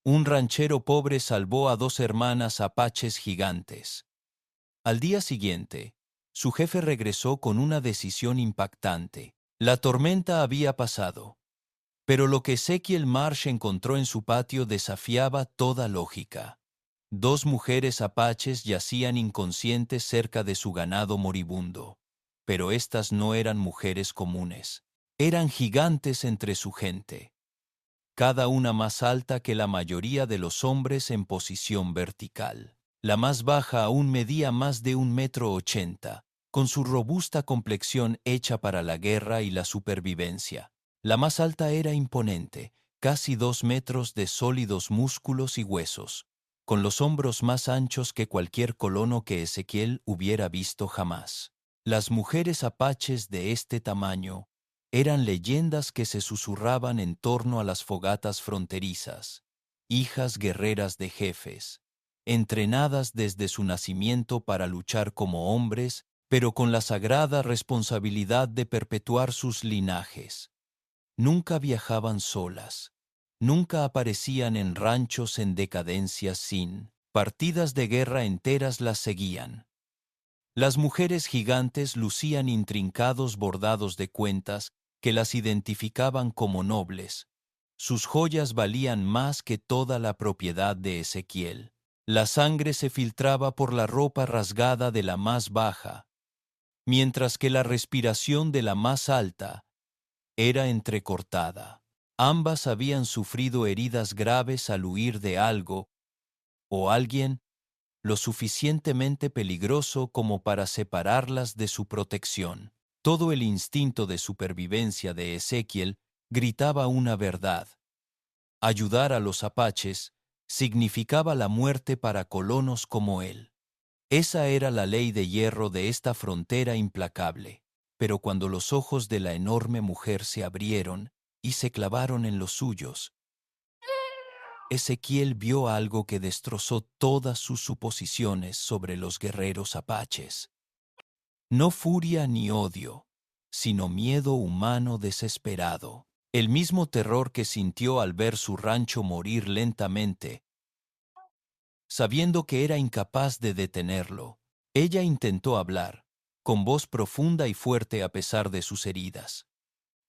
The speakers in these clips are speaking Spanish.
Un ranchero pobre salvó a dos hermanas apaches gigantes. Al día siguiente, su jefe regresó con una decisión impactante. La tormenta había pasado, pero lo que Ezekiel Marsh encontró en su patio desafiaba toda lógica. Dos mujeres apaches yacían inconscientes cerca de su ganado moribundo, pero estas no eran mujeres comunes. Eran gigantes entre su gente, cada una más alta que la mayoría de los hombres en posición vertical. La más baja aún medía más de 1,80 m, con su robusta complexión hecha para la guerra y la supervivencia. La más alta era imponente, casi 2 metros de sólidos músculos y huesos, con los hombros más anchos que cualquier colono que Ezequiel hubiera visto jamás. Las mujeres apaches de este tamaño eran leyendas que se susurraban en torno a las fogatas fronterizas, hijas guerreras de jefes, entrenadas desde su nacimiento para luchar como hombres, pero con la sagrada responsabilidad de perpetuar sus linajes. Nunca viajaban solas, nunca aparecían en ranchos en decadencia sin partidas de guerra enteras las seguían. Las mujeres gigantes lucían intrincados bordados de cuentas que las identificaban como nobles. Sus joyas valían más que toda la propiedad de Ezequiel. La sangre se filtraba por la ropa rasgada de la más baja, mientras que la respiración de la más alta era entrecortada. Ambas habían sufrido heridas graves al huir de algo o alguien lo suficientemente peligroso como para separarlas de su protección. Todo el instinto de supervivencia de Ezequiel gritaba una verdad. Ayudar a los apaches significaba la muerte para colonos como él. Esa era la ley de hierro de esta frontera implacable. Pero cuando los ojos de la enorme mujer se abrieron y se clavaron en los suyos, Ezequiel vio algo que destrozó todas sus suposiciones sobre los guerreros apaches. No furia ni odio, sino miedo humano desesperado. El mismo terror que sintió al ver su rancho morir lentamente, sabiendo que era incapaz de detenerlo. Ella intentó hablar, con voz profunda y fuerte a pesar de sus heridas,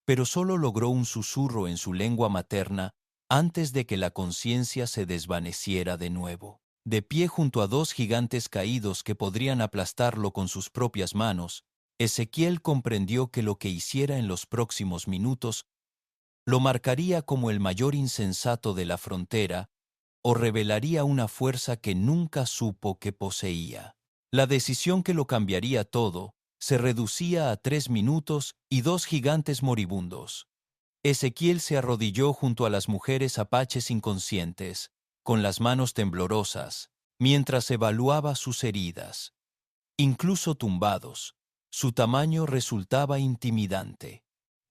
pero solo logró un susurro en su lengua materna antes de que la conciencia se desvaneciera de nuevo. De pie junto a dos gigantes caídos que podrían aplastarlo con sus propias manos, Ezequiel comprendió que lo que hiciera en los próximos minutos lo marcaría como el mayor insensato de la frontera o revelaría una fuerza que nunca supo que poseía. La decisión que lo cambiaría todo se reducía a 3 minutos y dos gigantes moribundos. Ezequiel se arrodilló junto a las mujeres apaches inconscientes, con las manos temblorosas, mientras evaluaba sus heridas. Incluso tumbados, su tamaño resultaba intimidante.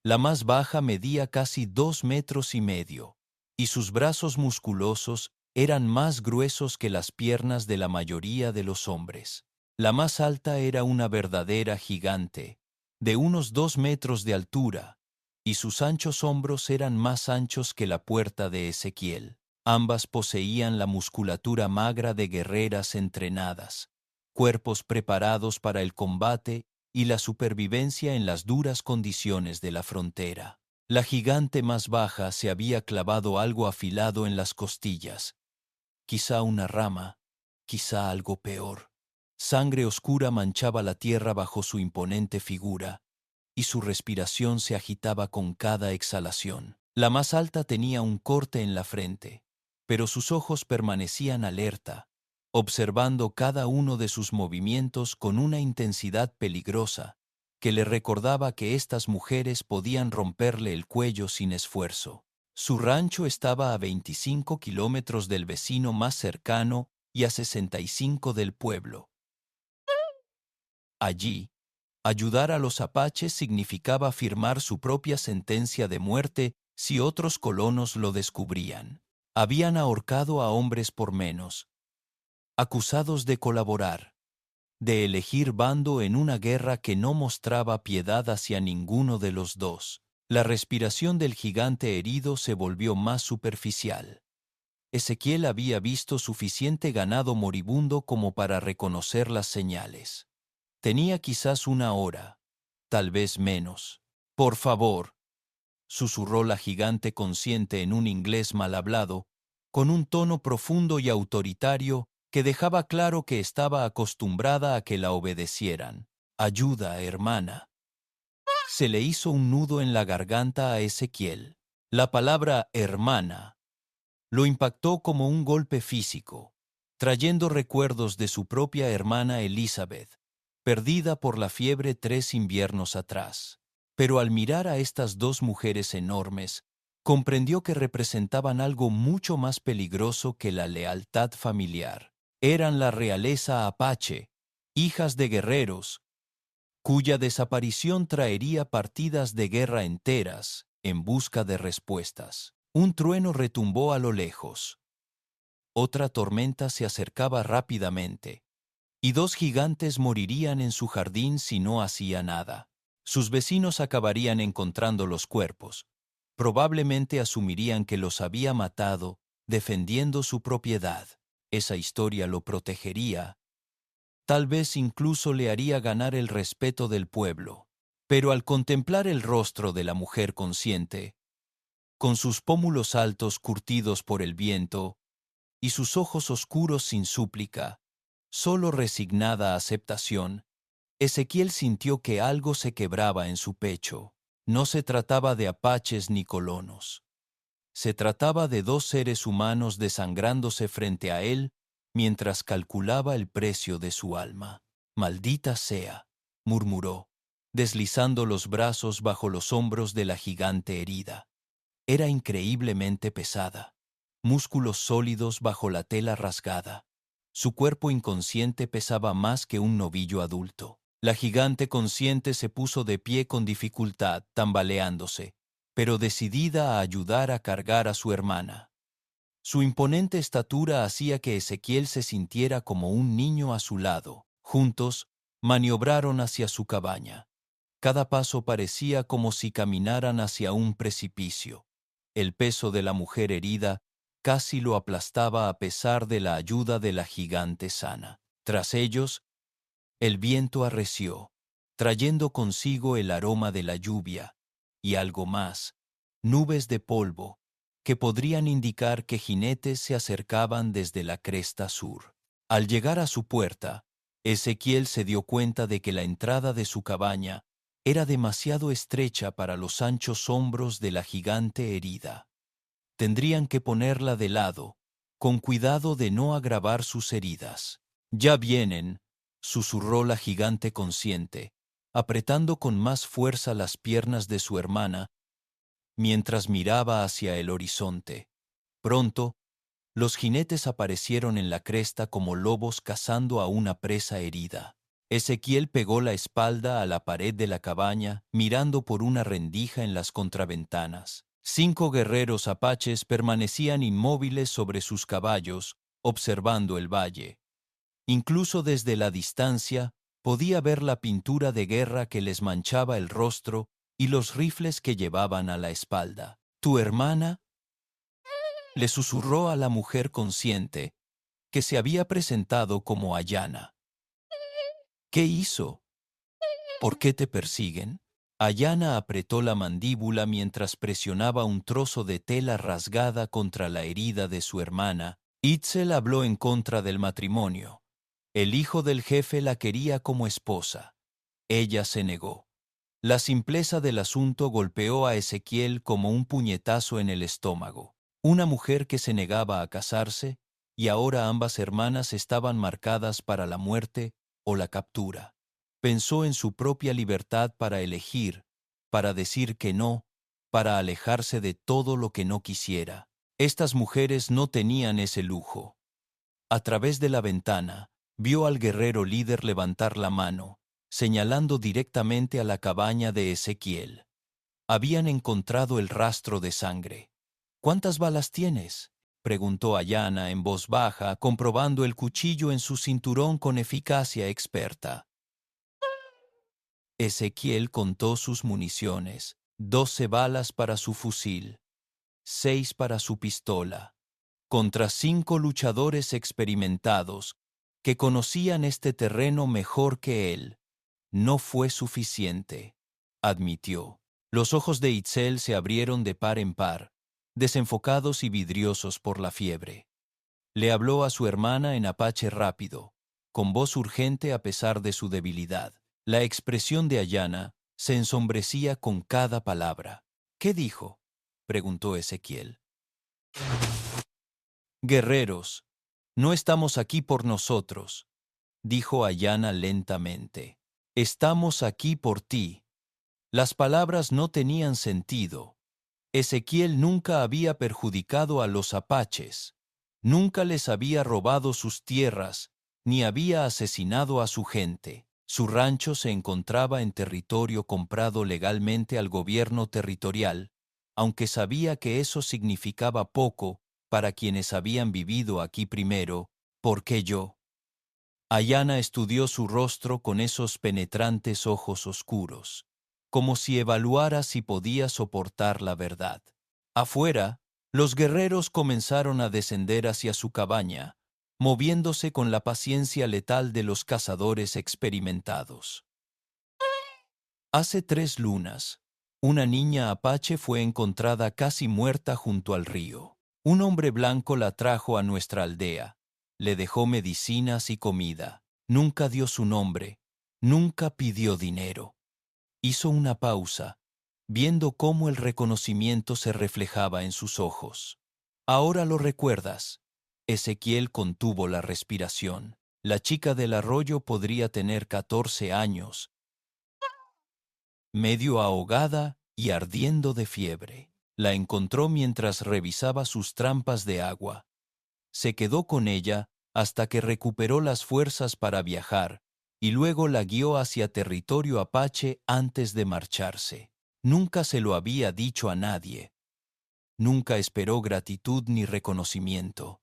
La más baja medía casi 2,5 metros, y sus brazos musculosos eran más gruesos que las piernas de la mayoría de los hombres. La más alta era una verdadera gigante, de unos 2 metros de altura, y sus anchos hombros eran más anchos que la puerta de Ezequiel. Ambas poseían la musculatura magra de guerreras entrenadas, cuerpos preparados para el combate y la supervivencia en las duras condiciones de la frontera. La gigante más baja se había clavado algo afilado en las costillas, quizá una rama, quizá algo peor. Sangre oscura manchaba la tierra bajo su imponente figura, y su respiración se agitaba con cada exhalación. La más alta tenía un corte en la frente, pero sus ojos permanecían alerta, observando cada uno de sus movimientos con una intensidad peligrosa que le recordaba que estas mujeres podían romperle el cuello sin esfuerzo. Su rancho estaba a 25 kilómetros del vecino más cercano y a 65 del pueblo. Allí, ayudar a los apaches significaba firmar su propia sentencia de muerte si otros colonos lo descubrían. Habían ahorcado a hombres por menos, acusados de colaborar, de elegir bando en una guerra que no mostraba piedad hacia ninguno de los dos. La respiración del gigante herido se volvió más superficial. Ezequiel había visto suficiente ganado moribundo como para reconocer las señales. Tenía quizás una hora, tal vez menos. Por favor, susurró la gigante consciente en un inglés mal hablado, con un tono profundo y autoritario que dejaba claro que estaba acostumbrada a que la obedecieran. Ayuda, hermana. Se le hizo un nudo en la garganta a Ezequiel. La palabra hermana lo impactó como un golpe físico, trayendo recuerdos de su propia hermana Elizabeth, perdida por la fiebre 3 inviernos atrás. Pero al mirar a estas dos mujeres enormes, comprendió que representaban algo mucho más peligroso que la lealtad familiar. Eran la realeza apache, hijas de guerreros, cuya desaparición traería partidas de guerra enteras en busca de respuestas. Un trueno retumbó a lo lejos. Otra tormenta se acercaba rápidamente, y dos gigantes morirían en su jardín si no hacía nada. Sus vecinos acabarían encontrando los cuerpos. Probablemente asumirían que los había matado defendiendo su propiedad. Esa historia lo protegería. Tal vez incluso le haría ganar el respeto del pueblo. Pero al contemplar el rostro de la mujer consciente, con sus pómulos altos curtidos por el viento y sus ojos oscuros sin súplica, solo resignada aceptación, Ezequiel sintió que algo se quebraba en su pecho. No se trataba de apaches ni colonos. Se trataba de dos seres humanos desangrándose frente a él mientras calculaba el precio de su alma. «Maldita sea», murmuró, deslizando los brazos bajo los hombros de la gigante herida. Era increíblemente pesada, músculos sólidos bajo la tela rasgada. Su cuerpo inconsciente pesaba más que un novillo adulto. La gigante consciente se puso de pie con dificultad, tambaleándose, pero decidida a ayudar a cargar a su hermana. Su imponente estatura hacía que Ezequiel se sintiera como un niño a su lado. Juntos, maniobraron hacia su cabaña. Cada paso parecía como si caminaran hacia un precipicio. El peso de la mujer herida casi lo aplastaba a pesar de la ayuda de la gigante sana. Tras ellos, el viento arreció, trayendo consigo el aroma de la lluvia y algo más, nubes de polvo, que podrían indicar que jinetes se acercaban desde la cresta sur. Al llegar a su puerta, Ezequiel se dio cuenta de que la entrada de su cabaña era demasiado estrecha para los anchos hombros de la gigante herida. Tendrían que ponerla de lado, con cuidado de no agravar sus heridas. «Ya vienen», susurró la gigante consciente, apretando con más fuerza las piernas de su hermana mientras miraba hacia el horizonte. Pronto, los jinetes aparecieron en la cresta como lobos cazando a una presa herida. Ezequiel pegó la espalda a la pared de la cabaña, mirando por una rendija en las contraventanas. 5 guerreros apaches permanecían inmóviles sobre sus caballos, observando el valle. Incluso desde la distancia, podía ver la pintura de guerra que les manchaba el rostro y los rifles que llevaban a la espalda. «¿Tu hermana?», le susurró a la mujer consciente, que se había presentado como Ayana. «¿Qué hizo? ¿Por qué te persiguen?». Ayana apretó la mandíbula mientras presionaba un trozo de tela rasgada contra la herida de su hermana. Itzel habló en contra del matrimonio. El hijo del jefe la quería como esposa. Ella se negó. La simpleza del asunto golpeó a Ezequiel como un puñetazo en el estómago. Una mujer que se negaba a casarse, y ahora ambas hermanas estaban marcadas para la muerte o la captura. Pensó en su propia libertad para elegir, para decir que no, para alejarse de todo lo que no quisiera. Estas mujeres no tenían ese lujo. A través de la ventana, vio al guerrero líder levantar la mano, señalando directamente a la cabaña de Ezequiel. Habían encontrado el rastro de sangre. «¿Cuántas balas tienes?», preguntó Ayana en voz baja, comprobando el cuchillo en su cinturón con eficacia experta. Ezequiel contó sus municiones: 12 balas para su fusil, 6 para su pistola, contra 5 luchadores experimentados que conocían este terreno mejor que él. No fue suficiente, admitió. Los ojos de Itzel se abrieron de par en par, desenfocados y vidriosos por la fiebre. Le habló a su hermana en apache rápido, con voz urgente a pesar de su debilidad. La expresión de Ayana se ensombrecía con cada palabra. ¿Qué dijo?, preguntó Ezequiel. Guerreros, no estamos aquí por nosotros, dijo Ayana lentamente. Estamos aquí por ti. Las palabras no tenían sentido. Ezequiel nunca había perjudicado a los apaches, nunca les había robado sus tierras, ni había asesinado a su gente. Su rancho se encontraba en territorio comprado legalmente al gobierno territorial, aunque sabía que eso significaba poco para quienes habían vivido aquí primero. ¿Por qué yo? Ayana estudió su rostro con esos penetrantes ojos oscuros, como si evaluara si podía soportar la verdad. Afuera, los guerreros comenzaron a descender hacia su cabaña, moviéndose con la paciencia letal de los cazadores experimentados. Hace 3 lunas, una niña apache fue encontrada casi muerta junto al río. Un hombre blanco la trajo a nuestra aldea. Le dejó medicinas y comida. Nunca dio su nombre. Nunca pidió dinero. Hizo una pausa, viendo cómo el reconocimiento se reflejaba en sus ojos. Ahora lo recuerdas. Ezequiel contuvo la respiración. La chica del arroyo podría tener 14 años, medio ahogada y ardiendo de fiebre. La encontró mientras revisaba sus trampas de agua. Se quedó con ella hasta que recuperó las fuerzas para viajar, y luego la guió hacia territorio apache antes de marcharse. Nunca se lo había dicho a nadie. Nunca esperó gratitud ni reconocimiento.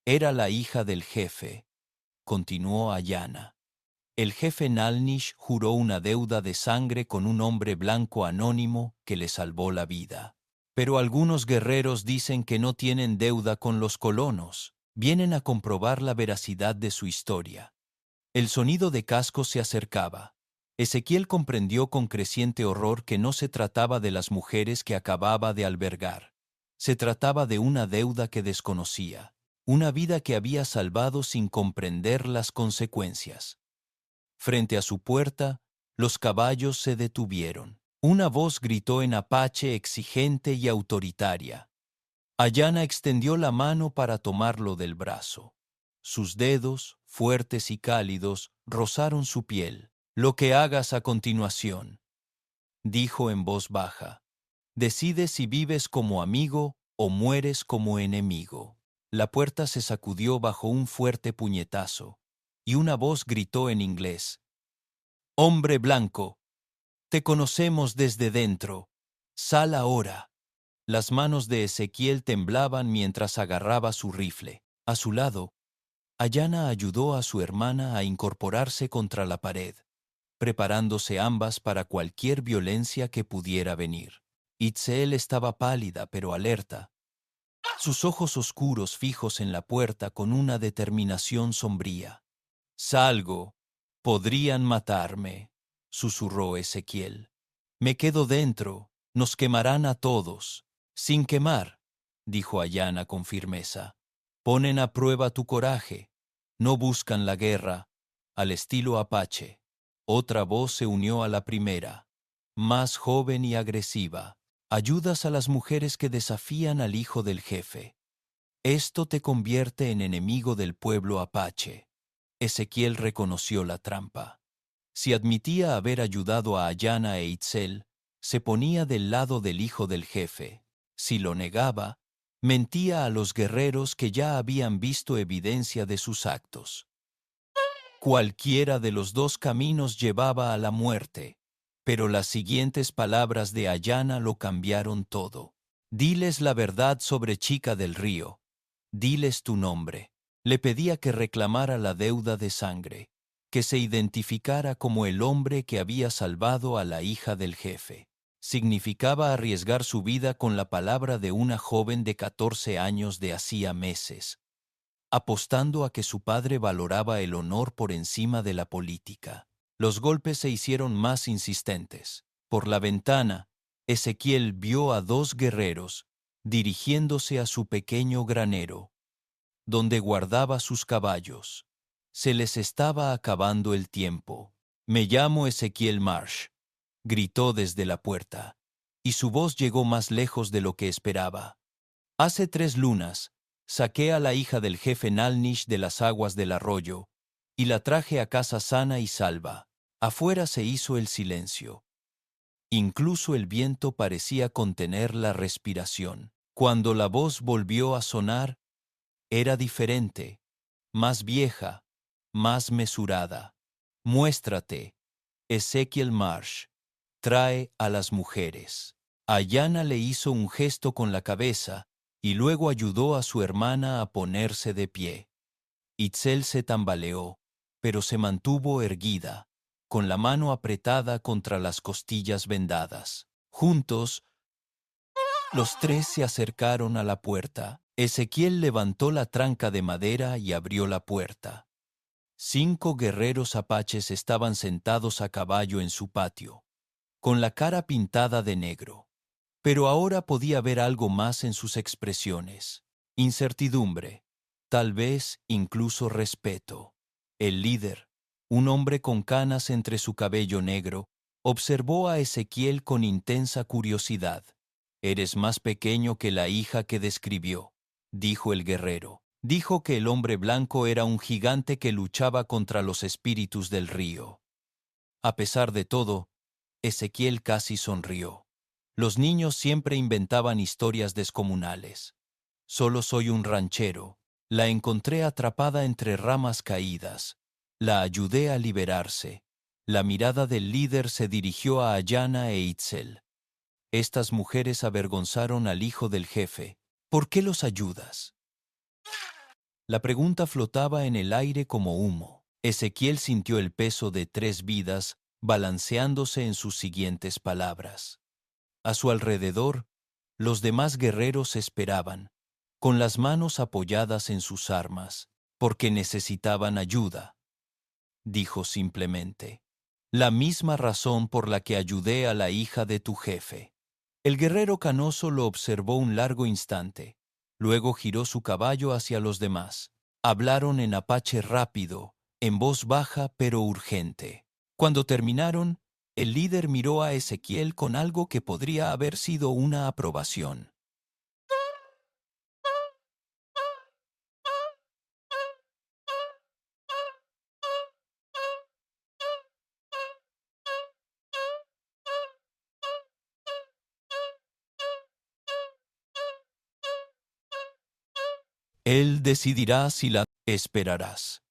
Era la hija del jefe, continuó Ayana. El jefe Nalnish juró una deuda de sangre con un hombre blanco anónimo que le salvó la vida. Pero algunos guerreros dicen que no tienen deuda con los colonos. Vienen a comprobar la veracidad de su historia. El sonido de cascos se acercaba. Ezequiel comprendió con creciente horror que no se trataba de las mujeres que acababa de albergar. Se trataba de una deuda que desconocía, una vida que había salvado sin comprender las consecuencias. Frente a su puerta, los caballos se detuvieron. Una voz gritó en apache exigente y autoritaria. Ayana extendió la mano para tomarlo del brazo. Sus dedos, fuertes y cálidos, rozaron su piel. Lo que hagas a continuación, dijo en voz baja. Decide si vives como amigo o mueres como enemigo. La puerta se sacudió bajo un fuerte puñetazo, y una voz gritó en inglés. Hombre blanco, te conocemos desde dentro. Sal ahora. Las manos de Ezequiel temblaban mientras agarraba su rifle. A su lado, Ayana ayudó a su hermana a incorporarse contra la pared, preparándose ambas para cualquier violencia que pudiera venir. Itzel estaba pálida pero alerta, sus ojos oscuros fijos en la puerta con una determinación sombría. Salgo. Podrían matarme, susurró Ezequiel. Me quedo dentro. Nos quemarán a todos. Sin quemar, dijo Ayana con firmeza. Ponen a prueba tu coraje. No buscan la guerra, al estilo apache. Otra voz se unió a la primera, más joven y agresiva. Ayudas a las mujeres que desafían al hijo del jefe. Esto te convierte en enemigo del pueblo apache. Ezequiel reconoció la trampa. Si admitía haber ayudado a Ayana e Itzel, se ponía del lado del hijo del jefe. Si lo negaba, mentía a los guerreros que ya habían visto evidencia de sus actos. Cualquiera de los dos caminos llevaba a la muerte, pero las siguientes palabras de Ayana lo cambiaron todo. Diles la verdad sobre Chica del Río. Diles tu nombre. Le pedía que reclamara la deuda de sangre, que se identificara como el hombre que había salvado a la hija del jefe. Significaba arriesgar su vida con la palabra de una joven de 14 años de hacía meses, apostando a que su padre valoraba el honor por encima de la política. Los golpes se hicieron más insistentes. Por la ventana, Ezequiel vio a dos guerreros dirigiéndose a su pequeño granero, donde guardaba sus caballos. Se les estaba acabando el tiempo. «Me llamo Ezequiel Marsh», gritó desde la puerta, y su voz llegó más lejos de lo que esperaba. «Hace 3 lunas, saqué a la hija del jefe Nalnish de las aguas del arroyo, y la traje a casa sana y salva». Afuera se hizo el silencio. Incluso el viento parecía contener la respiración. Cuando la voz volvió a sonar, era diferente, más vieja, más mesurada. «Muéstrate, Ezequiel Marsh. Trae a las mujeres». Ayanna le hizo un gesto con la cabeza y luego ayudó a su hermana a ponerse de pie. Itzel se tambaleó, pero se mantuvo erguida, con la mano apretada contra las costillas vendadas. Juntos, los 3 se acercaron a la puerta. Ezequiel levantó la tranca de madera y abrió la puerta. 5 guerreros apaches estaban sentados a caballo en su patio, con la cara pintada de negro. Pero ahora podía ver algo más en sus expresiones. Incertidumbre, tal vez incluso respeto. El líder, un hombre con canas entre su cabello negro, observó a Ezequiel con intensa curiosidad. «Eres más pequeño que la hija que describió», dijo el guerrero. Dijo que el hombre blanco era un gigante que luchaba contra los espíritus del río. A pesar de todo, Ezequiel casi sonrió. Los niños siempre inventaban historias descomunales. «Solo soy un ranchero. La encontré atrapada entre ramas caídas. La ayudé a liberarse». La mirada del líder se dirigió a Ayanna e Itzel. Estas mujeres avergonzaron al hijo del jefe. «¿Por qué los ayudas?». La pregunta flotaba en el aire como humo. Ezequiel sintió el peso de 3 vidas balanceándose en sus siguientes palabras. A su alrededor, los demás guerreros esperaban, con las manos apoyadas en sus armas, porque necesitaban ayuda. Dijo simplemente: «La misma razón por la que ayudé a la hija de tu jefe». El guerrero canoso lo observó un largo instante. Luego giró su caballo hacia los demás. Hablaron en apache rápido, en voz baja pero urgente. Cuando terminaron, el líder miró a Ezequiel con algo que podría haber sido una aprobación. Él decidirá si la esperarás.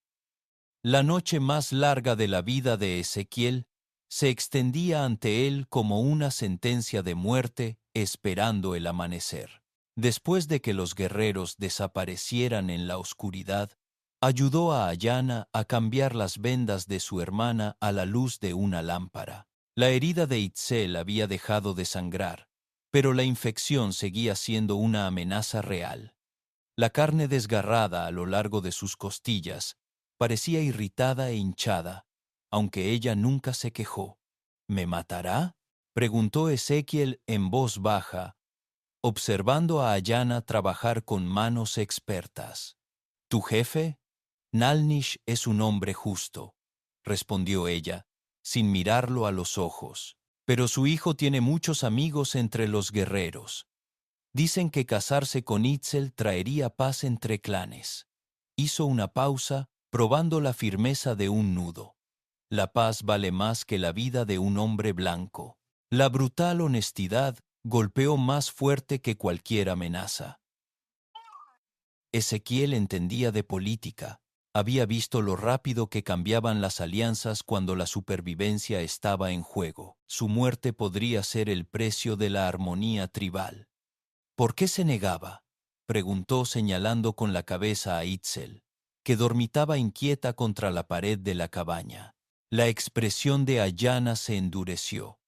La noche más larga de la vida de Ezequiel se extendía ante él como una sentencia de muerte esperando el amanecer. Después de que los guerreros desaparecieran en la oscuridad, ayudó a Ayanna a cambiar las vendas de su hermana a la luz de una lámpara. La herida de Itzel había dejado de sangrar, pero la infección seguía siendo una amenaza real. La carne desgarrada a lo largo de sus costillas parecía irritada e hinchada, aunque ella nunca se quejó. «¿Me matará?», preguntó Ezequiel en voz baja, observando a Ayanna trabajar con manos expertas. «¿Tu jefe? Nalnish es un hombre justo», respondió ella, sin mirarlo a los ojos. «Pero su hijo tiene muchos amigos entre los guerreros. Dicen que casarse con Itzel traería paz entre clanes». Hizo una pausa, probando la firmeza de un nudo. «La paz vale más que la vida de un hombre blanco». La brutal honestidad golpeó más fuerte que cualquier amenaza. Ezequiel entendía de política. Había visto lo rápido que cambiaban las alianzas cuando la supervivencia estaba en juego. Su muerte podría ser el precio de la armonía tribal. «¿Por qué se negaba?», preguntó señalando con la cabeza a Itzel, que dormitaba inquieta contra la pared de la cabaña. La expresión de Ayanna se endureció.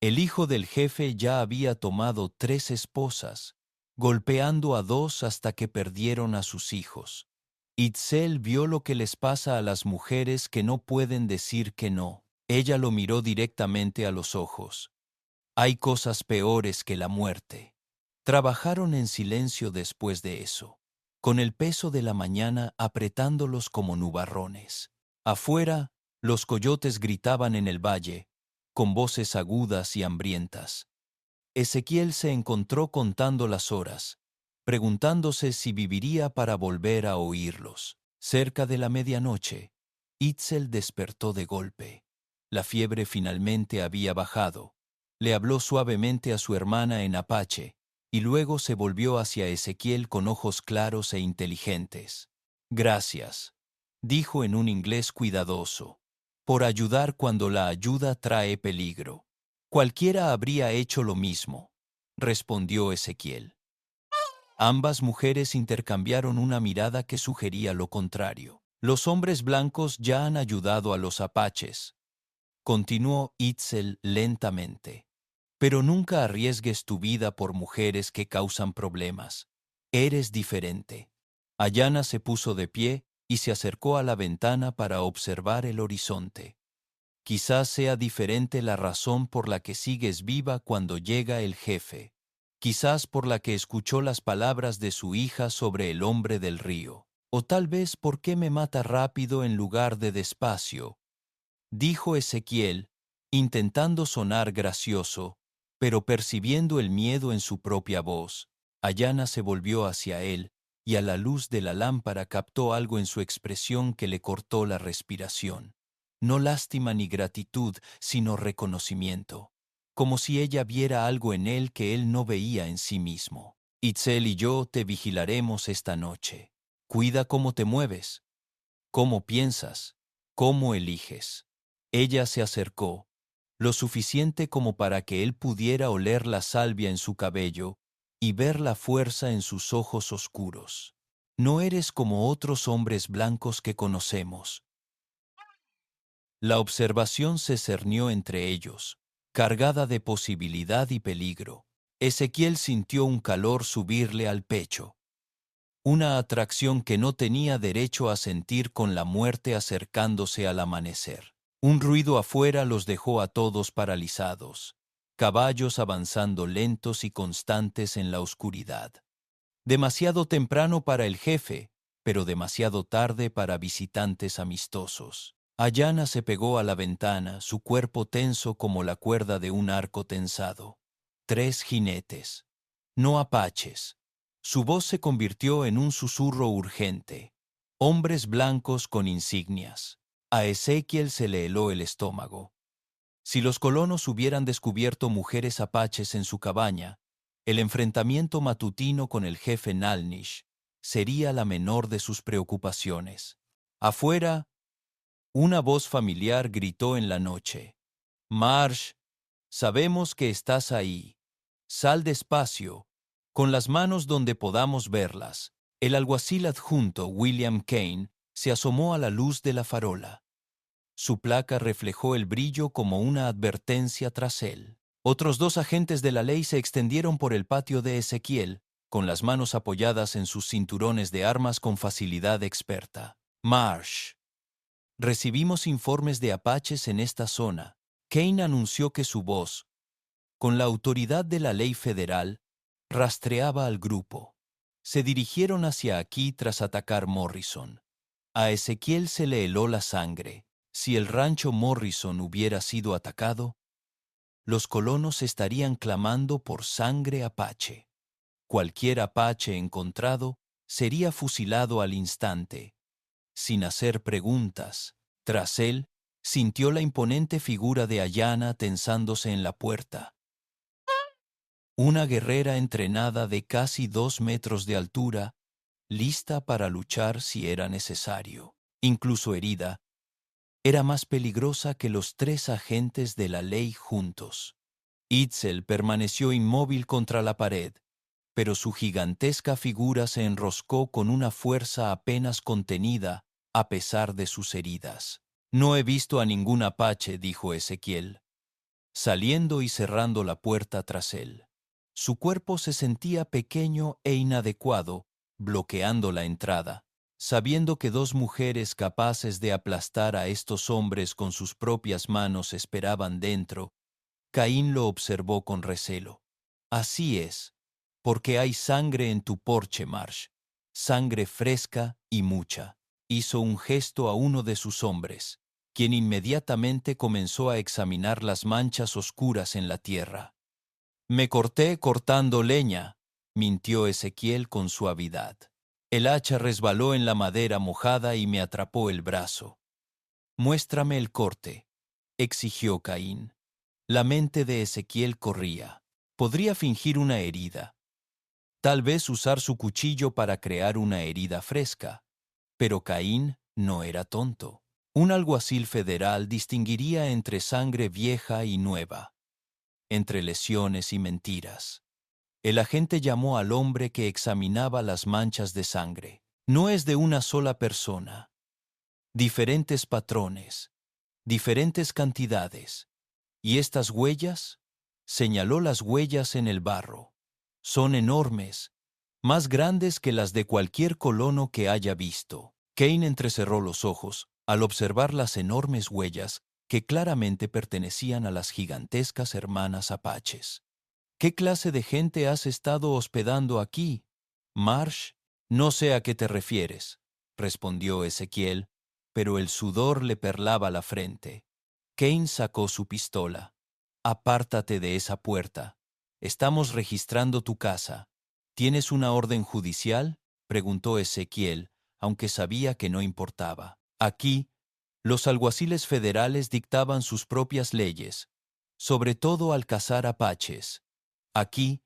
El hijo del jefe ya había tomado 3 esposas, golpeando a 2 hasta que perdieron a sus hijos. Itzel vio lo que les pasa a las mujeres que no pueden decir que no. Ella lo miró directamente a los ojos. Hay cosas peores que la muerte. Trabajaron en silencio después de eso, con el peso de la mañana apretándolos como nubarrones. Afuera, los coyotes gritaban en el valle, con voces agudas y hambrientas. Ezequiel se encontró contando las horas, preguntándose si viviría para volver a oírlos. Cerca de la medianoche, Itzel despertó de golpe. La fiebre finalmente había bajado. Le habló suavemente a su hermana en apache, y luego se volvió hacia Ezequiel con ojos claros e inteligentes. «Gracias», dijo en un inglés cuidadoso, «por ayudar cuando la ayuda trae peligro». «Cualquiera habría hecho lo mismo», respondió Ezequiel. Ambas mujeres intercambiaron una mirada que sugería lo contrario. «Los hombres blancos ya han ayudado a los apaches», continuó Itzel lentamente. «Pero nunca arriesgues tu vida por mujeres que causan problemas. Eres diferente». Ayana se puso de pie y se acercó a la ventana para observar el horizonte. «Quizás sea diferente la razón por la que sigues viva cuando llega el jefe. Quizás por la que escuchó las palabras de su hija sobre el hombre del río. O tal vez por qué me mata rápido en lugar de despacio», dijo Ezequiel, intentando sonar gracioso, pero percibiendo el miedo en su propia voz. Ayana se volvió hacia él, y a la luz de la lámpara captó algo en su expresión que le cortó la respiración. No lástima ni gratitud, sino reconocimiento, como si ella viera algo en él que él no veía en sí mismo. «Itzel y yo te vigilaremos esta noche. Cuida cómo te mueves, cómo piensas, cómo eliges». Ella se acercó, lo suficiente como para que él pudiera oler la salvia en su cabello y ver la fuerza en sus ojos oscuros. «No eres como otros hombres blancos que conocemos». La observación se cernió entre ellos, cargada de posibilidad y peligro. Ezequiel sintió un calor subirle al pecho, una atracción que no tenía derecho a sentir con la muerte acercándose al amanecer. Un ruido afuera los dejó a todos paralizados, caballos avanzando lentos y constantes en la oscuridad. Demasiado temprano para el jefe, pero demasiado tarde para visitantes amistosos. Ayana se pegó a la ventana, su cuerpo tenso como la cuerda de un arco tensado. 3 jinetes, no apaches. Su voz se convirtió en un susurro urgente. Hombres blancos con insignias. A Ezequiel se le heló el estómago. Si los colonos hubieran descubierto mujeres apaches en su cabaña, el enfrentamiento matutino con el jefe Nalnish sería la menor de sus preocupaciones. Afuera, una voz familiar gritó en la noche. «Marsh, sabemos que estás ahí. Sal despacio, con las manos donde podamos verlas». El alguacil adjunto, William Kane, se asomó a la luz de la farola. Su placa reflejó el brillo como una advertencia tras él. Otros 2 agentes de la ley se extendieron por el patio de Ezequiel, con las manos apoyadas en sus cinturones de armas con facilidad experta. «Marsh, recibimos informes de apaches en esta zona». Kane anunció que su voz, con la autoridad de la ley federal, rastreaba al grupo. Se dirigieron hacia aquí tras atacar Morrison. A Ezequiel se le heló la sangre. Si el rancho Morrison hubiera sido atacado, los colonos estarían clamando por sangre apache. Cualquier apache encontrado sería fusilado al instante, sin hacer preguntas. Tras él, sintió la imponente figura de Ayana tensándose en la puerta. Una guerrera entrenada de casi 2 metros de altura, lista para luchar si era necesario. Incluso herida, era más peligrosa que los 3 agentes de la ley juntos. Itzel permaneció inmóvil contra la pared, pero su gigantesca figura se enroscó con una fuerza apenas contenida a pesar de sus heridas. «No he visto a ningún apache», dijo Ezequiel. saliendo y cerrando la puerta tras él. Su cuerpo se sentía pequeño e inadecuado, bloqueando la entrada. Sabiendo que dos mujeres capaces de aplastar a estos hombres con sus propias manos esperaban dentro, Caín lo observó con recelo. Así es, porque hay sangre en tu porche, Marsh, sangre fresca y mucha. Hizo un gesto a uno de sus hombres, quien inmediatamente comenzó a examinar las manchas oscuras en la tierra. Me corté cortando leña, mintió Ezequiel con suavidad. El hacha resbaló en la madera mojada y me atrapó el brazo. Muéstrame el corte, exigió Caín. La mente de Ezequiel corría. Podría fingir una herida. Tal vez usar su cuchillo para crear una herida fresca. Pero Caín no era tonto. Un alguacil federal distinguiría entre sangre vieja y nueva, entre lesiones y mentiras. El agente llamó al hombre que examinaba las manchas de sangre. No es de una sola persona. Diferentes patrones, diferentes cantidades. ¿Y estas huellas? Señaló las huellas en el barro. Son enormes, más grandes que las de cualquier colono que haya visto. Cain entrecerró los ojos al observar las enormes huellas que claramente pertenecían a las gigantescas hermanas apaches. ¿Qué clase de gente has estado hospedando aquí, Marsh? No sé a qué te refieres, respondió Ezequiel, pero el sudor le perlaba la frente. Cain sacó su pistola. Apártate de esa puerta. Estamos registrando tu casa. ¿Tienes una orden judicial? Preguntó Ezequiel, aunque sabía que no importaba. Aquí, los alguaciles federales dictaban sus propias leyes, sobre todo al cazar apaches. Aquí,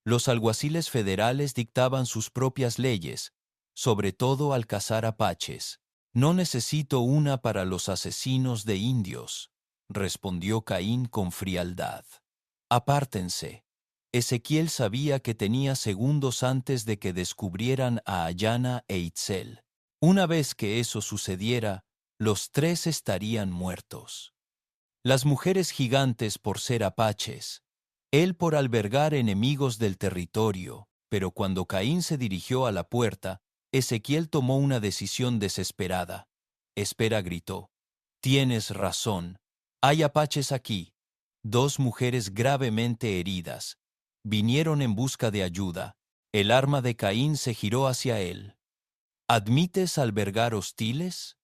los alguaciles federales dictaban sus propias leyes, sobre todo al cazar apaches. No necesito una para los asesinos de indios, respondió Caín con frialdad. Apártense. Ezequiel sabía que tenía segundos antes de que descubrieran a Ayana e Itzel. Una vez que eso sucediera, los tres estarían muertos. Las mujeres gigantes por ser apaches, él por albergar enemigos del territorio, pero cuando Caín se dirigió a la puerta, Ezequiel tomó una decisión desesperada. Espera, gritó. Tienes razón. Hay apaches aquí. Dos mujeres gravemente heridas. Vinieron en busca de ayuda. El arma de Caín se giró hacia él. ¿Admites albergar hostiles?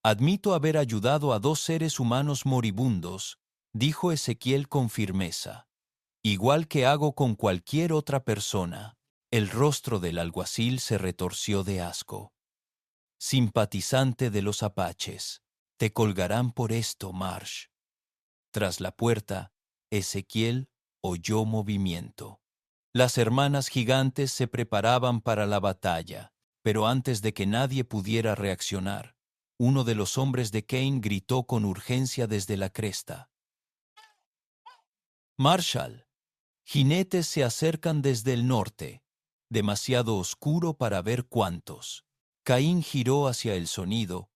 Admito haber ayudado a dos seres humanos moribundos, dijo Ezequiel con firmeza. Igual que hago con cualquier otra persona. El rostro del alguacil se retorció de asco. Simpatizante de los apaches, te colgarán por esto, Marsh. Tras la puerta, Ezequiel oyó movimiento. Las hermanas gigantes se preparaban para la batalla, pero antes de que nadie pudiera reaccionar, uno de los hombres de Cain gritó con urgencia desde la cresta. Marshall, jinetes se acercan desde el norte, demasiado oscuro para ver cuántos. Caín giró hacia el sonido,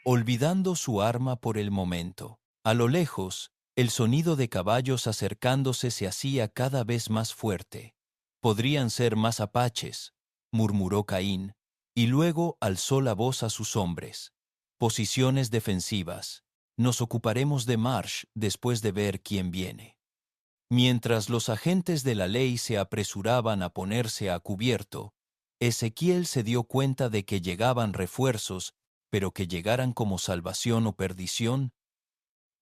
olvidando su arma por el momento. A lo lejos, el sonido de caballos acercándose se hacía cada vez más fuerte. Podrían ser más apaches, murmuró Caín, y luego alzó la voz a sus hombres. Posiciones defensivas. Nos ocuparemos de Marsh después de ver quién viene. Mientras los agentes de la ley se apresuraban a ponerse a cubierto, Ezequiel se dio cuenta de que llegaban refuerzos, pero que llegaran como salvación o perdición,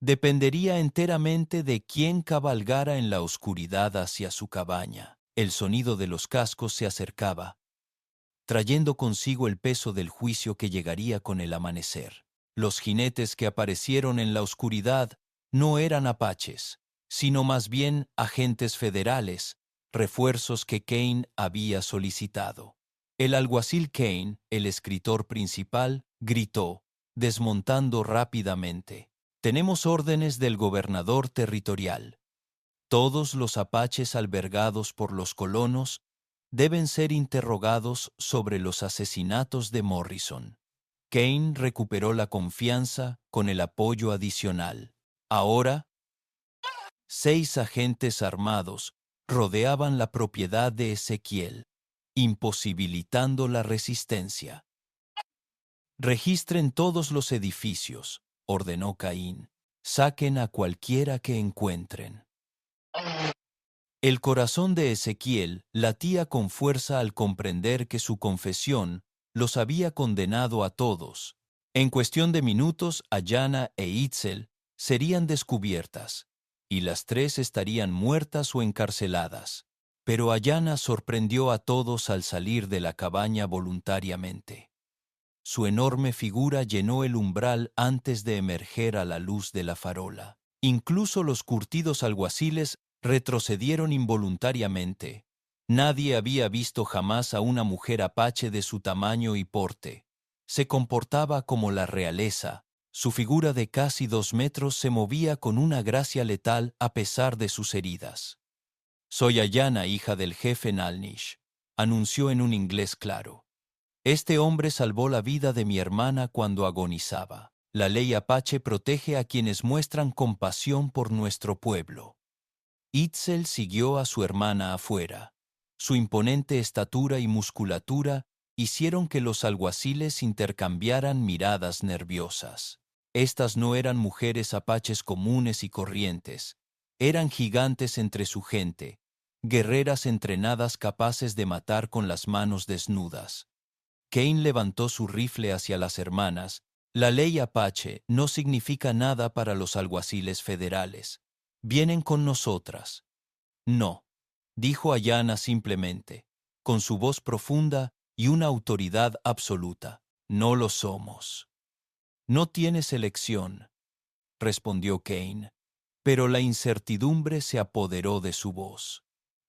dependería enteramente de quién cabalgara en la oscuridad hacia su cabaña. El sonido de los cascos se acercaba, trayendo consigo el peso del juicio que llegaría con el amanecer. Los jinetes que aparecieron en la oscuridad no eran apaches, sino más bien agentes federales, refuerzos que Cain había solicitado. El alguacil Cain, el escritor principal, gritó, desmontando rápidamente. Tenemos órdenes del gobernador territorial. Todos los apaches albergados por los colonos deben ser interrogados sobre los asesinatos de Morrison. Cain recuperó la confianza con el apoyo adicional. Ahora, 6 agentes armados rodeaban la propiedad de Ezequiel, imposibilitando la resistencia. «Registren todos los edificios», ordenó Caín. «Saquen a cualquiera que encuentren». El corazón de Ezequiel latía con fuerza al comprender que su confesión los había condenado a todos. En cuestión de minutos, Ayanna e Itzel serían descubiertas, y las 3 estarían muertas o encarceladas. Pero Ayanna sorprendió a todos al salir de la cabaña voluntariamente. Su enorme figura llenó el umbral antes de emerger a la luz de la farola. Incluso los curtidos alguaciles retrocedieron involuntariamente. Nadie había visto jamás a una mujer apache de su tamaño y porte. Se comportaba como la realeza. Su figura de casi 2 metros se movía con una gracia letal a pesar de sus heridas. «Soy Ayanna, hija del jefe Nalnish», anunció en un inglés claro. «Este hombre salvó la vida de mi hermana cuando agonizaba. La ley apache protege a quienes muestran compasión por nuestro pueblo». Itzel siguió a su hermana afuera. Su imponente estatura y musculatura hicieron que los alguaciles intercambiaran miradas nerviosas. Estas no eran mujeres apaches comunes y corrientes. Eran gigantes entre su gente, guerreras entrenadas capaces de matar con las manos desnudas. Cain levantó su rifle hacia las hermanas. La ley apache no significa nada para los alguaciles federales. Vienen con nosotras. No, dijo Ayanna simplemente, con su voz profunda y una autoridad absoluta. No lo somos. No tienes elección, respondió Cain, pero la incertidumbre se apoderó de su voz.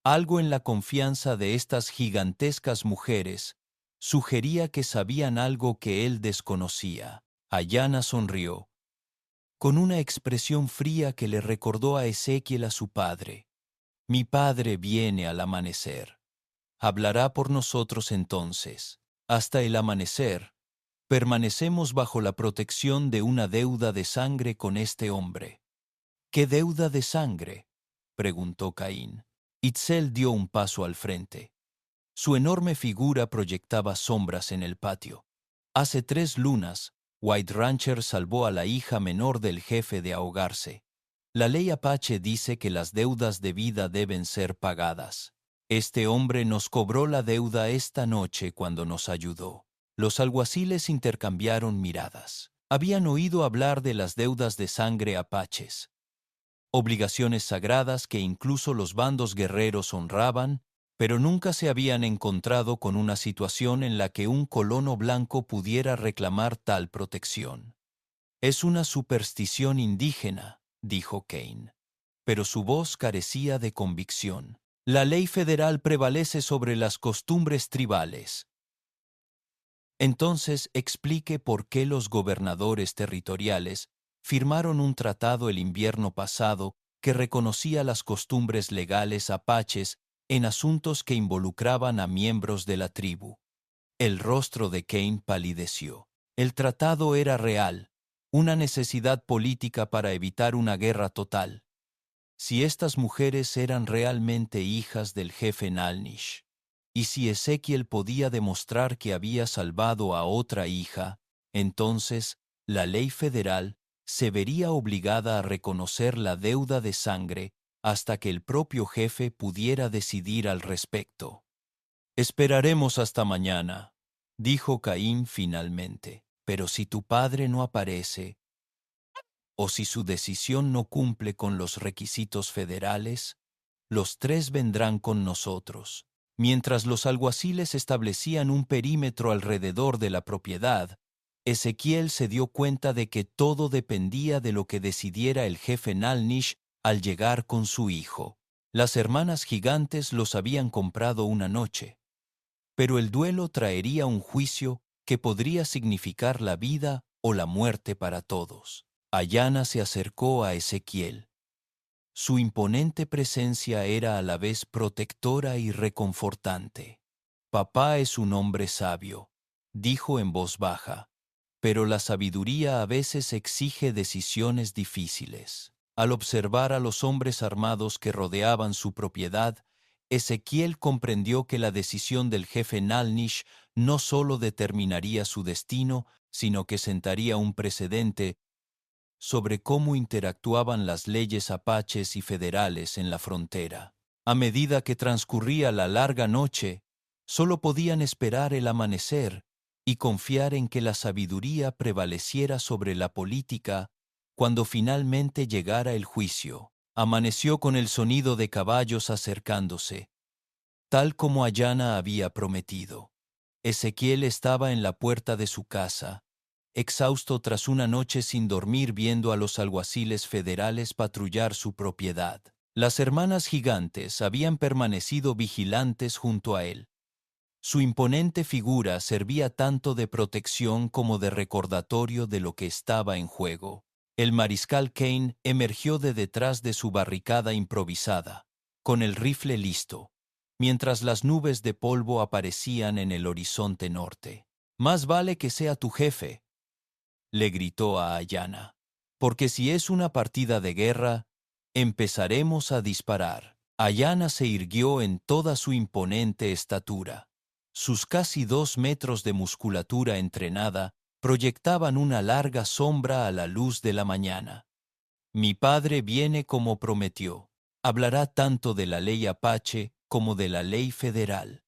Algo en la confianza de estas gigantescas mujeres sugería que sabían algo que él desconocía. Ayanna sonrió, con una expresión fría que le recordó a Ezequiel a su padre. «Mi padre viene al amanecer. Hablará por nosotros entonces. Hasta el amanecer, permanecemos bajo la protección de una deuda de sangre con este hombre». «¿Qué deuda de sangre?», preguntó Caín. Itzel dio un paso al frente. Su enorme figura proyectaba sombras en el patio. «Hace 3 lunas, White Rancher salvó a la hija menor del jefe de ahogarse. La ley apache dice que las deudas de vida deben ser pagadas. Este hombre nos cobró la deuda esta noche cuando nos ayudó». Los alguaciles intercambiaron miradas. Habían oído hablar de las deudas de sangre apaches, obligaciones sagradas que incluso los bandos guerreros honraban, pero nunca se habían encontrado con una situación en la que un colono blanco pudiera reclamar tal protección. «Es una superstición indígena», dijo Cain, pero su voz carecía de convicción. «La ley federal prevalece sobre las costumbres tribales». Entonces explique por qué los gobernadores territoriales firmaron un tratado el invierno pasado que reconocía las costumbres legales apaches en asuntos que involucraban a miembros de la tribu. El rostro de Cain palideció. El tratado era real, una necesidad política para evitar una guerra total. Si estas mujeres eran realmente hijas del jefe Nalnish, y si Ezequiel podía demostrar que había salvado a otra hija, entonces la ley federal se vería obligada a reconocer la deuda de sangre hasta que el propio jefe pudiera decidir al respecto. «Esperaremos hasta mañana», dijo Caín finalmente. «Pero si tu padre no aparece, o si su decisión no cumple con los requisitos federales, los 3 vendrán con nosotros». Mientras los alguaciles establecían un perímetro alrededor de la propiedad, Ezequiel se dio cuenta de que todo dependía de lo que decidiera el jefe Nalnish al llegar con su hijo. Las hermanas gigantes los habían comprado una noche, pero el duelo traería un juicio que podría significar la vida o la muerte para todos. Ayanna se acercó a Ezequiel. Su imponente presencia era a la vez protectora y reconfortante. «Papá es un hombre sabio», dijo en voz baja, «pero la sabiduría a veces exige decisiones difíciles. Al observar a los hombres armados que rodeaban su propiedad, Ezequiel comprendió que la decisión del jefe Nalnish no solo determinaría su destino, sino que sentaría un precedente sobre cómo interactuaban las leyes apaches y federales en la frontera. A medida que transcurría la larga noche, solo podían esperar el amanecer y confiar en que la sabiduría prevaleciera sobre la política cuando finalmente llegara el juicio. Amaneció con el sonido de caballos acercándose, tal como Ayana había prometido. Ezequiel estaba en la puerta de su casa, exhausto tras una noche sin dormir viendo a los alguaciles federales patrullar su propiedad. Las hermanas gigantes habían permanecido vigilantes junto a él. Su imponente figura servía tanto de protección como de recordatorio de lo que estaba en juego. El mariscal Kane emergió de detrás de su barricada improvisada, con el rifle listo, mientras las nubes de polvo aparecían en el horizonte norte. «Más vale que sea tu jefe», le gritó a Ayana, «porque si es una partida de guerra, empezaremos a disparar». Ayana se irguió en toda su imponente estatura. Sus casi 2 metros de musculatura entrenada proyectaban una larga sombra a la luz de la mañana. «Mi padre viene como prometió. Hablará tanto de la ley apache como de la ley federal».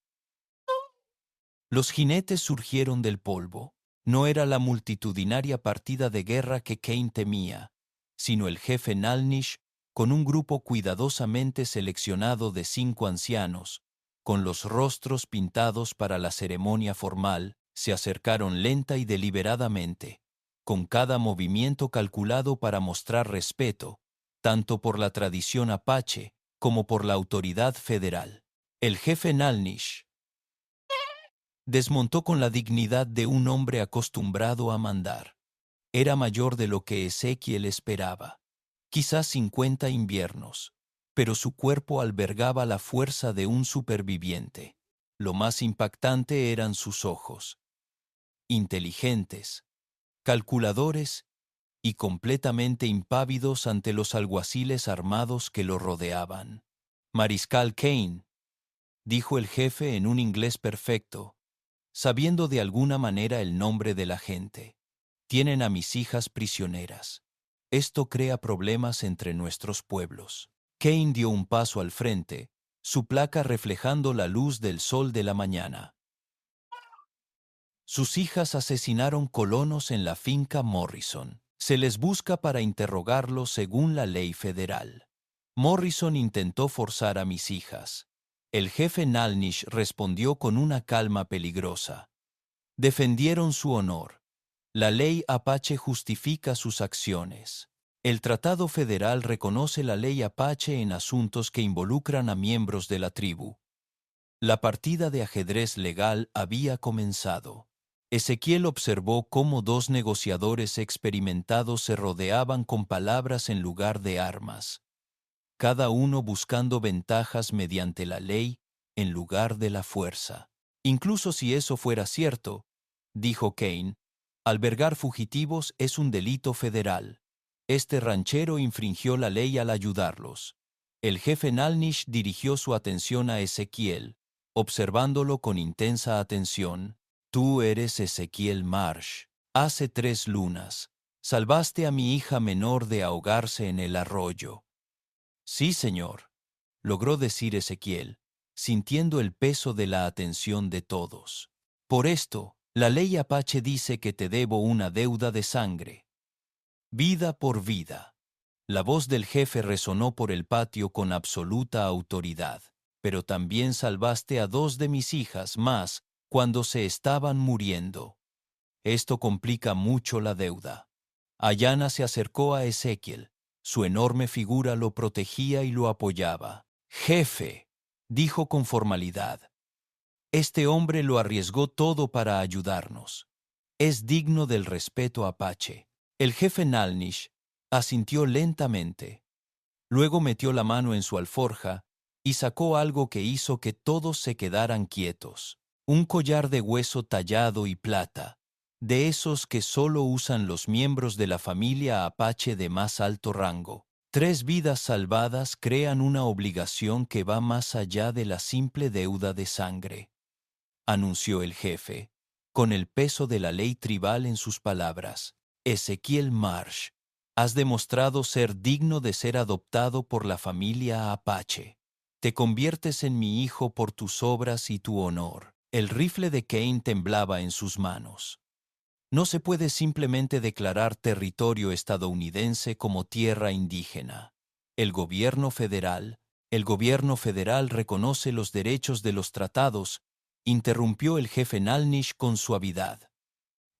Los jinetes surgieron del polvo. No era la multitudinaria partida de guerra que Kane temía, sino el jefe Nalnish con un grupo cuidadosamente seleccionado de 5 ancianos, con los rostros pintados para la ceremonia formal, se acercaron lenta y deliberadamente, con cada movimiento calculado para mostrar respeto, tanto por la tradición apache como por la autoridad federal. El jefe Nalnish desmontó con la dignidad de un hombre acostumbrado a mandar. Era mayor de lo que Ezequiel esperaba, quizás 50 inviernos, pero su cuerpo albergaba la fuerza de un superviviente. Lo más impactante eran sus ojos, inteligentes, calculadores y completamente impávidos ante los alguaciles armados que lo rodeaban. «Mariscal Kane», dijo el jefe en un inglés perfecto, sabiendo de alguna manera el nombre de la gente. «Tienen a mis hijas prisioneras. Esto crea problemas entre nuestros pueblos». Kane dio un paso al frente, su placa reflejando la luz del sol de la mañana. «Sus hijas asesinaron colonos en la finca Morrison. Se les busca para interrogarlos según la ley federal. Morrison intentó forzar a mis hijas». El jefe Nalnish respondió con una calma peligrosa. «Defendieron su honor. La ley apache justifica sus acciones. El Tratado Federal reconoce la ley apache en asuntos que involucran a miembros de la tribu». La partida de ajedrez legal había comenzado. Ezequiel observó cómo 2 negociadores experimentados se rodeaban con palabras en lugar de armas, cada uno buscando ventajas mediante la ley en lugar de la fuerza. «Incluso si eso fuera cierto», dijo Kane, «albergar fugitivos es un delito federal. Este ranchero infringió la ley al ayudarlos». El jefe Nalnish dirigió su atención a Ezequiel, observándolo con intensa atención. «Tú eres Ezequiel Marsh. Hace 3 lunas, salvaste a mi hija menor de ahogarse en el arroyo». «Sí, señor», logró decir Ezequiel, sintiendo el peso de la atención de todos. «Por esto, la ley apache dice que te debo una deuda de sangre. Vida por vida». La voz del jefe resonó por el patio con absoluta autoridad. «Pero también salvaste a 2 de mis hijas más cuando se estaban muriendo. Esto complica mucho la deuda». Ayana se acercó a Ezequiel. Su enorme figura lo protegía y lo apoyaba. «Jefe», dijo con formalidad, «este hombre lo arriesgó todo para ayudarnos. Es digno del respeto apache». El jefe Nalnish asintió lentamente. Luego metió la mano en su alforja y sacó algo que hizo que todos se quedaran quietos. Un collar de hueso tallado y plata, de esos que solo usan los miembros de la familia apache de más alto rango. 3 vidas salvadas crean una obligación que va más allá de la simple deuda de sangre, anunció el jefe, con el peso de la ley tribal en sus palabras. Ezequiel Marsh, has demostrado ser digno de ser adoptado por la familia Apache. Te conviertes en mi hijo por tus obras y tu honor. El rifle de Kane temblaba en sus manos. No se puede simplemente declarar territorio estadounidense como tierra indígena. El gobierno federal reconoce los derechos de los tratados, interrumpió el jefe Nalnish con suavidad.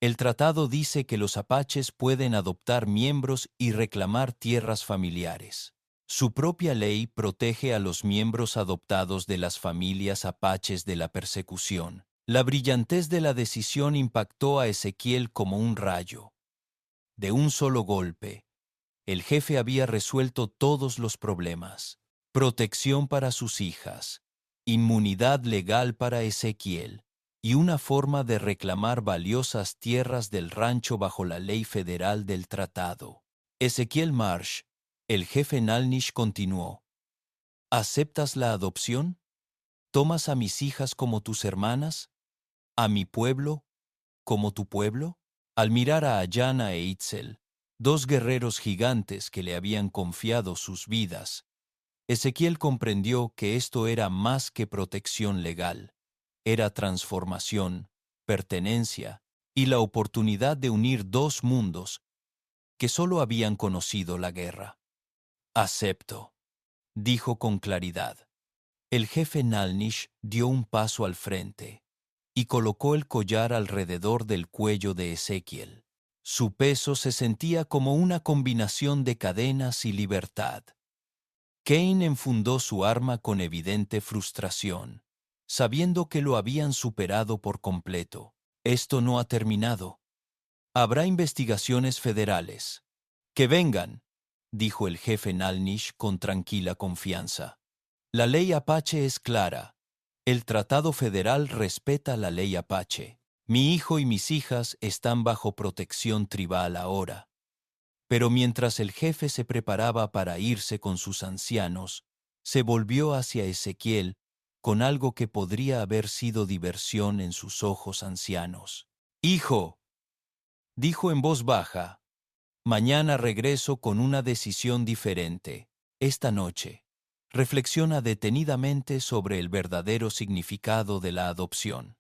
El tratado dice que los apaches pueden adoptar miembros y reclamar tierras familiares. Su propia ley protege a los miembros adoptados de las familias apaches de la persecución. La brillantez de la decisión impactó a Ezequiel como un rayo. De un solo golpe, el jefe había resuelto todos los problemas. Protección para sus hijas, inmunidad legal para Ezequiel y una forma de reclamar valiosas tierras del rancho bajo la ley federal del tratado. Ezequiel Marsh, el jefe Nalnish, continuó. ¿Aceptas la adopción? ¿Tomas a mis hijas como tus hermanas? ¿A mi pueblo como tu pueblo? Al mirar a Ayana e Itzel, 2 guerreros gigantes que le habían confiado sus vidas, Ezequiel comprendió que esto era más que protección legal, era transformación, pertenencia y la oportunidad de unir 2 mundos que solo habían conocido la guerra. Acepto, dijo con claridad. El jefe Nalnish dio un paso al frente y colocó el collar alrededor del cuello de Ezequiel. Su peso se sentía como una combinación de cadenas y libertad. Kane enfundó su arma con evidente frustración, sabiendo que lo habían superado por completo. Esto no ha terminado. Habrá investigaciones federales. ¡Que vengan!, dijo el jefe Nalnish con tranquila confianza. La ley Apache es clara. El Tratado Federal respeta la ley Apache. Mi hijo y mis hijas están bajo protección tribal ahora. Pero mientras el jefe se preparaba para irse con sus ancianos, se volvió hacia Ezequiel con algo que podría haber sido diversión en sus ojos ancianos. «Hijo», dijo en voz baja, «mañana regreso con una decisión diferente. Esta noche, reflexiona detenidamente sobre el verdadero significado de la adopción».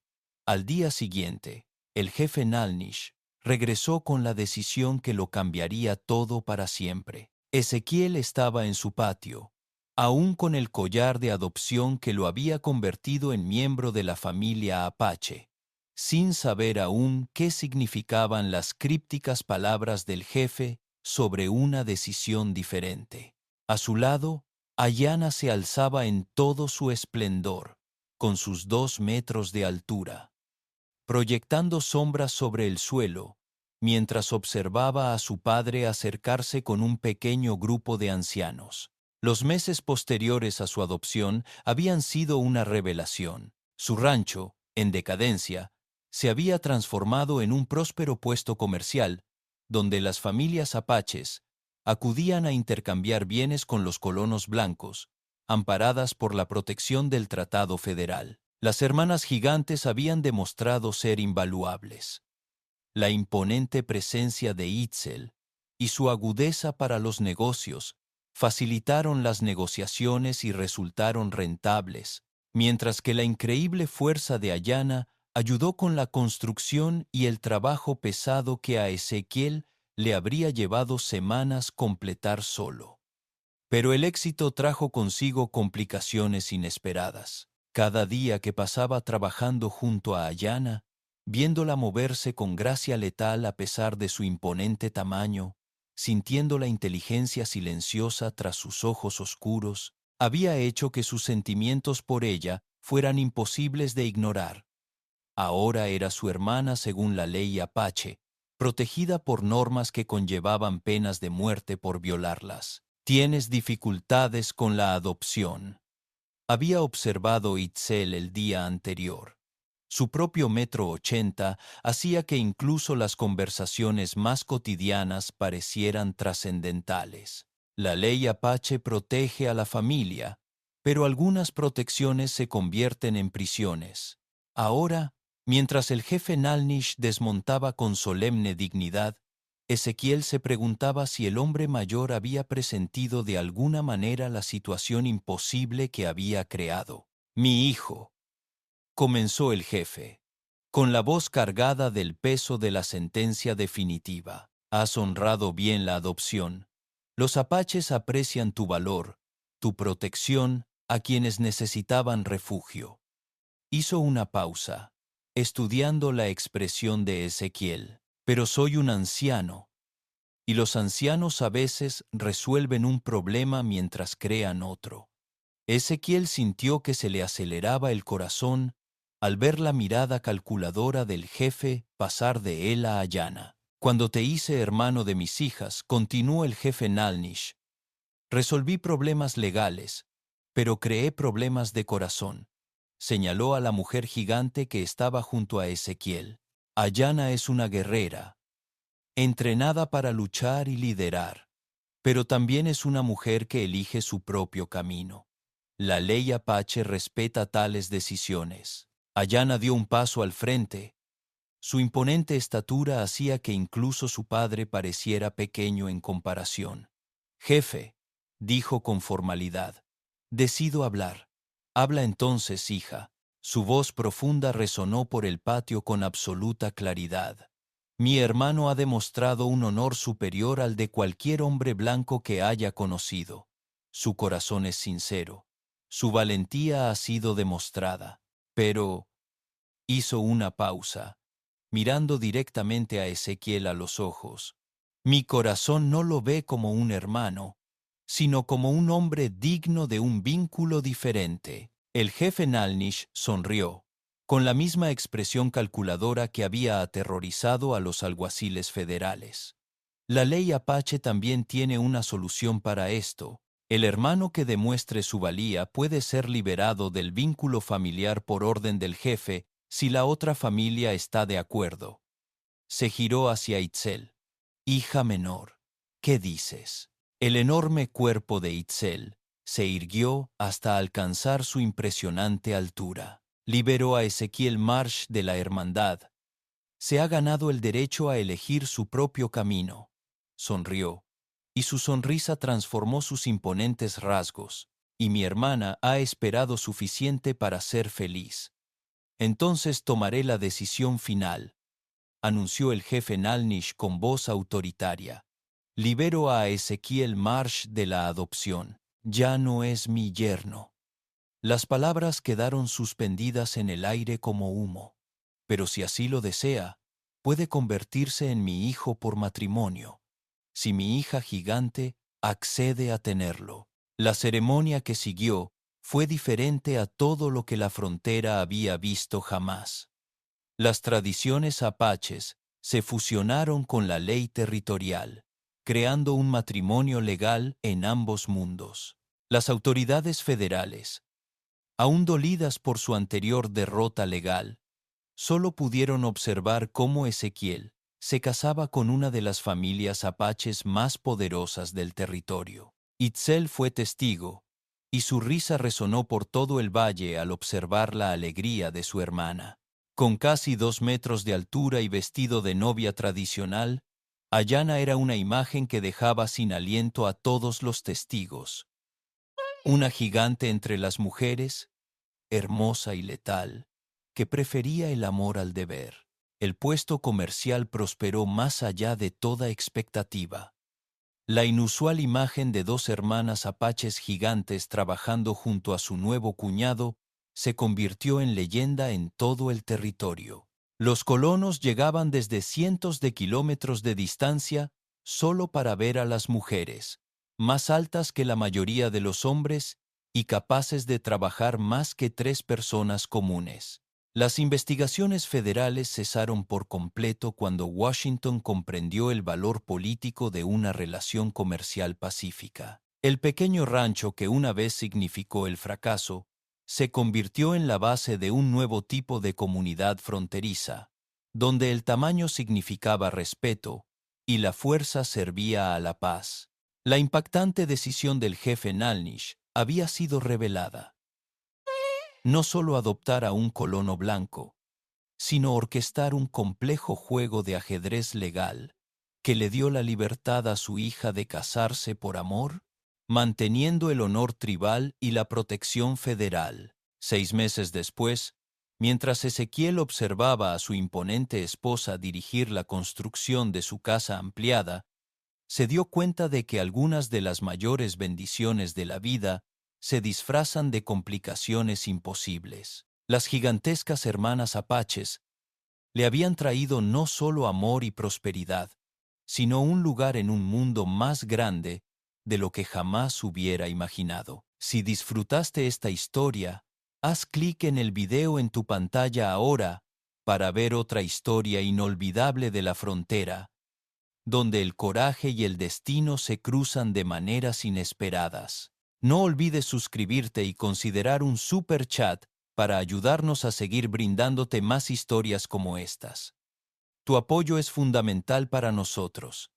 Al día siguiente, el jefe Nalnish regresó con la decisión que lo cambiaría todo para siempre. Ezequiel estaba en su patio, aún con el collar de adopción que lo había convertido en miembro de la familia Apache, sin saber aún qué significaban las crípticas palabras del jefe sobre una decisión diferente. A su lado, Ayana se alzaba en todo su esplendor, con sus 2 metros de altura, proyectando sombras sobre el suelo, mientras observaba a su padre acercarse con un pequeño grupo de ancianos. Los meses posteriores a su adopción habían sido una revelación. Su rancho, en decadencia, se había transformado en un próspero puesto comercial, donde las familias apaches acudían a intercambiar bienes con los colonos blancos, amparadas por la protección del Tratado Federal. Las hermanas gigantes habían demostrado ser invaluables. La imponente presencia de Itzel y su agudeza para los negocios facilitaron las negociaciones y resultaron rentables, mientras que la increíble fuerza de Ayana ayudó con la construcción y el trabajo pesado que a Ezequiel le habría llevado semanas completar solo. Pero el éxito trajo consigo complicaciones inesperadas. Cada día que pasaba trabajando junto a Ayana, viéndola moverse con gracia letal a pesar de su imponente tamaño, sintiendo la inteligencia silenciosa tras sus ojos oscuros, había hecho que sus sentimientos por ella fueran imposibles de ignorar. Ahora era su hermana según la ley Apache, protegida por normas que conllevaban penas de muerte por violarlas. Tienes dificultades con la adopción, había observado Itzel el día anterior. Su propio 1,80 m hacía que incluso las conversaciones más cotidianas parecieran trascendentales. La ley apache protege a la familia, pero algunas protecciones se convierten en prisiones. Ahora, mientras el jefe Nalnish desmontaba con solemne dignidad, Ezequiel se preguntaba si el hombre mayor había presentido de alguna manera la situación imposible que había creado. «Mi hijo», comenzó el jefe, con la voz cargada del peso de la sentencia definitiva. «Has honrado bien la adopción. Los apaches aprecian tu valor, tu protección a quienes necesitaban refugio». Hizo una pausa, estudiando la expresión de Ezequiel. «Pero soy un anciano, y los ancianos a veces resuelven un problema mientras crean otro». Ezequiel sintió que se le aceleraba el corazón al ver la mirada calculadora del jefe pasar de él a Ayana. «Cuando te hice hermano de mis hijas», continuó el jefe Nalnish, «resolví problemas legales, pero creé problemas de corazón». Señaló a la mujer gigante que estaba junto a Ezequiel. «Ayana es una guerrera, entrenada para luchar y liderar, pero también es una mujer que elige su propio camino. La ley apache respeta tales decisiones». Ayana dio un paso al frente. Su imponente estatura hacía que incluso su padre pareciera pequeño en comparación. «Jefe», dijo con formalidad, «decido hablar». «Habla entonces, hija». Su voz profunda resonó por el patio con absoluta claridad. «Mi hermano ha demostrado un honor superior al de cualquier hombre blanco que haya conocido. Su corazón es sincero. Su valentía ha sido demostrada. Pero…» hizo una pausa, mirando directamente a Ezequiel a los ojos. «Mi corazón no lo ve como un hermano, sino como un hombre digno de un vínculo diferente». El jefe Nalnish sonrió, con la misma expresión calculadora que había aterrorizado a los alguaciles federales. «La ley apache también tiene una solución para esto. El hermano que demuestre su valía puede ser liberado del vínculo familiar por orden del jefe si la otra familia está de acuerdo». Se giró hacia Itzel. «Hija menor, ¿qué dices?». El enorme cuerpo de Itzel se irguió hasta alcanzar su impresionante altura. Liberó a Ezequiel Marsh de la hermandad. Se ha ganado el derecho a elegir su propio camino. Sonrió, y su sonrisa transformó sus imponentes rasgos, y mi hermana ha esperado suficiente para ser feliz. Entonces tomaré la decisión final, anunció el jefe Nalnish con voz autoritaria. Libero a Ezequiel Marsh de la adopción. Ya no es mi yerno. Las palabras quedaron suspendidas en el aire como humo. Pero si así lo desea, puede convertirse en mi hijo por matrimonio, si mi hija gigante accede a tenerlo. La ceremonia que siguió fue diferente a todo lo que la frontera había visto jamás. Las tradiciones apaches se fusionaron con la ley territorial, creando un matrimonio legal en ambos mundos. Las autoridades federales, aún dolidas por su anterior derrota legal, solo pudieron observar cómo Ezequiel se casaba con una de las familias apaches más poderosas del territorio. Itzel fue testigo, y su risa resonó por todo el valle al observar la alegría de su hermana. Con casi 2 metros de altura y vestido de novia tradicional, Ayana era una imagen que dejaba sin aliento a todos los testigos. Una gigante entre las mujeres, hermosa y letal, que prefería el amor al deber. El puesto comercial prosperó más allá de toda expectativa. La inusual imagen de 2 hermanas apaches gigantes trabajando junto a su nuevo cuñado se convirtió en leyenda en todo el territorio. Los colonos llegaban desde cientos de kilómetros de distancia solo para ver a las mujeres, más altas que la mayoría de los hombres y capaces de trabajar más que 3 personas comunes. Las investigaciones federales cesaron por completo cuando Washington comprendió el valor político de una relación comercial pacífica. El pequeño rancho que una vez significó el fracaso se convirtió en la base de un nuevo tipo de comunidad fronteriza, donde el tamaño significaba respeto y la fuerza servía a la paz. La impactante decisión del jefe Nalnish había sido revelada. No solo adoptar a un colono blanco, sino orquestar un complejo juego de ajedrez legal que le dio la libertad a su hija de casarse por amor, manteniendo el honor tribal y la protección federal. 6 meses después, mientras Ezequiel observaba a su imponente esposa dirigir la construcción de su casa ampliada, se dio cuenta de que algunas de las mayores bendiciones de la vida se disfrazan de complicaciones imposibles. Las gigantescas hermanas apaches le habían traído no solo amor y prosperidad, sino un lugar en un mundo más grande de lo que jamás hubiera imaginado. Si disfrutaste esta historia, haz clic en el video en tu pantalla ahora para ver otra historia inolvidable de la frontera, donde el coraje y el destino se cruzan de maneras inesperadas. No olvides suscribirte y considerar un super chat para ayudarnos a seguir brindándote más historias como estas. Tu apoyo es fundamental para nosotros.